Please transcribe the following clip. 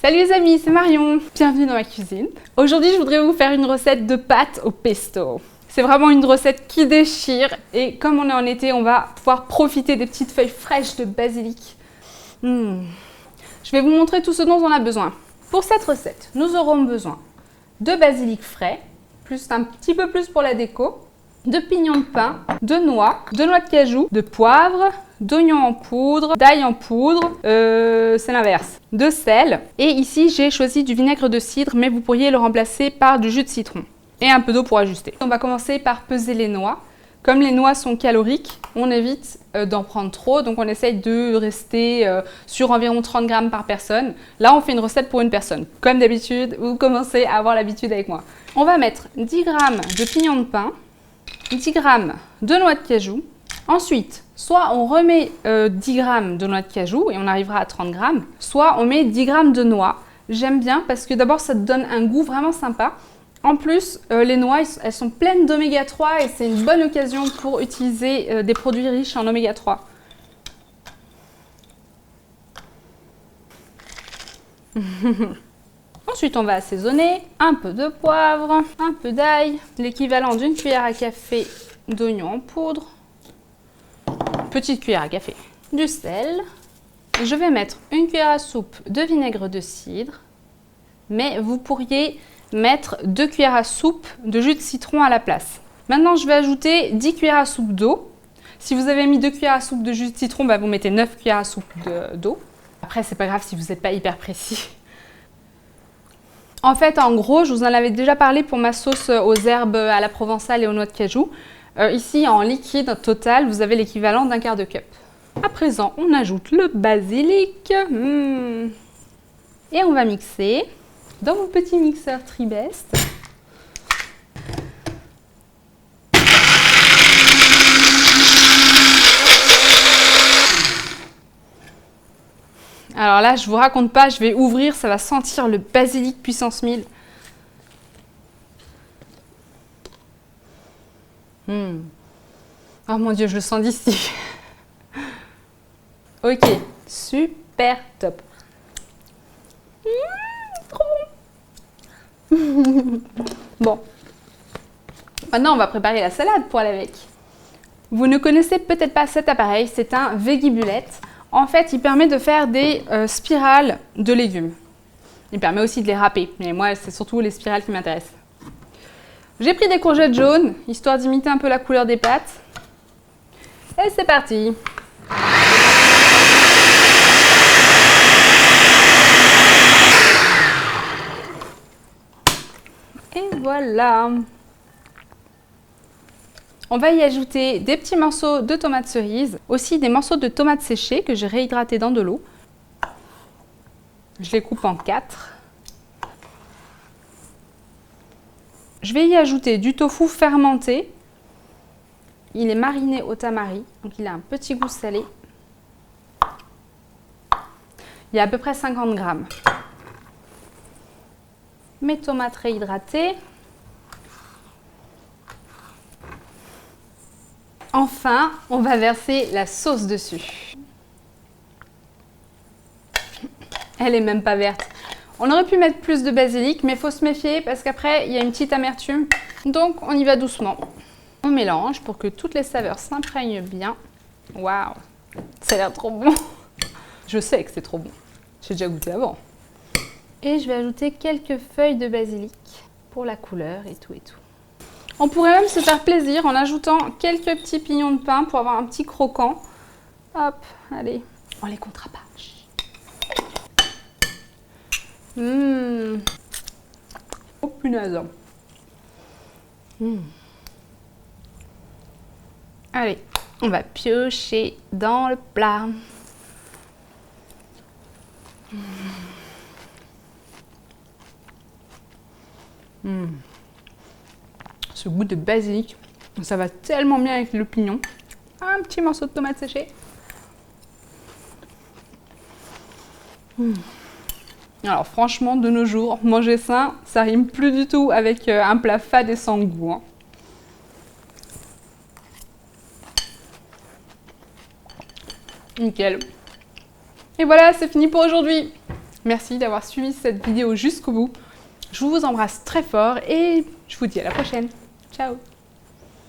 Salut les amis, c'est Marion. Bienvenue dans ma cuisine. Aujourd'hui, je voudrais vous faire une recette de pâtes au pesto. C'est vraiment une recette qui déchire et comme on est en été, on va pouvoir profiter des petites feuilles fraîches de basilic. Je vais vous montrer tout ce dont on a besoin. Pour cette recette, nous aurons besoin de basilic frais, plus un petit peu plus pour la déco, de pignons de pain, de noix de cajou, de poivre, d'oignons en poudre, d'ail en poudre, c'est l'inverse, de sel. Et ici, j'ai choisi du vinaigre de cidre, mais vous pourriez le remplacer par du jus de citron. Et un peu d'eau pour ajuster. On va commencer par peser les noix. Comme les noix sont caloriques, on évite d'en prendre trop, donc on essaye de rester sur environ 30 grammes par personne. Là, on fait une recette pour une personne. Comme d'habitude, vous commencez à avoir l'habitude avec moi. On va mettre 10 grammes de pignons de pain, 10 grammes de noix de cajou. Ensuite, soit on remet 10 grammes de noix de cajou et on arrivera à 30 grammes, soit on met 10 grammes de noix. J'aime bien parce que d'abord, ça donne un goût vraiment sympa. En plus, les noix, elles sont pleines d'oméga 3 et c'est une bonne occasion pour utiliser des produits riches en oméga 3. Ensuite, on va assaisonner un peu de poivre, un peu d'ail, l'équivalent d'une cuillère à café d'oignon en poudre, petite cuillère à café, du sel. Je vais mettre une cuillère à soupe de vinaigre de cidre, mais vous pourriez mettre 2 cuillères à soupe de jus de citron à la place. Maintenant, je vais ajouter 10 cuillères à soupe d'eau. Si vous avez mis 2 cuillères à soupe de jus de citron, vous mettez 9 cuillères à soupe d'eau. Après, c'est pas grave si vous n'êtes pas hyper précis. En fait, en gros, je vous en avais déjà parlé pour ma sauce aux herbes à la provençale et aux noix de cajou. Ici, en liquide total, vous avez l'équivalent d'un quart de cup. À présent, on ajoute le basilic. Et on va mixer dans mon petit mixeur Tribest. Alors là, je vous raconte pas, je vais ouvrir, ça va sentir le basilic puissance 1000. Oh mon Dieu, je le sens d'ici. Ok, super top. Trop bon. Bon, maintenant on va préparer la salade pour aller avec. Vous ne connaissez peut-être pas cet appareil, c'est un Veggie-Bullet. En fait, il permet de faire des spirales de légumes. Il permet aussi de les râper, mais moi, c'est surtout les spirales qui m'intéressent. J'ai pris des courgettes jaunes, histoire d'imiter un peu la couleur des pâtes. Et c'est parti! Et voilà! On va y ajouter des petits morceaux de tomates cerises, aussi des morceaux de tomates séchées que j'ai réhydratées dans de l'eau. Je les coupe en 4. Je vais y ajouter du tofu fermenté. Il est mariné au tamari, donc il a un petit goût salé. Il y a à peu près 50 grammes. Mes tomates réhydratées. Enfin, on va verser la sauce dessus. Elle est même pas verte. On aurait pu mettre plus de basilic, mais il faut se méfier parce qu'après, il y a une petite amertume. Donc, on y va doucement. On mélange pour que toutes les saveurs s'imprègnent bien. Waouh, ça a l'air trop bon. Je sais que c'est trop bon. J'ai déjà goûté avant. Et je vais ajouter quelques feuilles de basilic pour la couleur et tout et tout. On pourrait même se faire plaisir en ajoutant quelques petits pignons de pain pour avoir un petit croquant. Hop, allez, on les comptera pas. Oh punaise. Allez, on va piocher dans le plat. Ce goût de basilic, ça va tellement bien avec le pignon. Un petit morceau de tomate séchée. Alors franchement, de nos jours, manger sain, ça rime plus du tout avec un plat fade et sans goût. Hein. Nickel. Et voilà, c'est fini pour aujourd'hui. Merci d'avoir suivi cette vidéo jusqu'au bout. Je vous embrasse très fort et je vous dis à la prochaine. Ciao!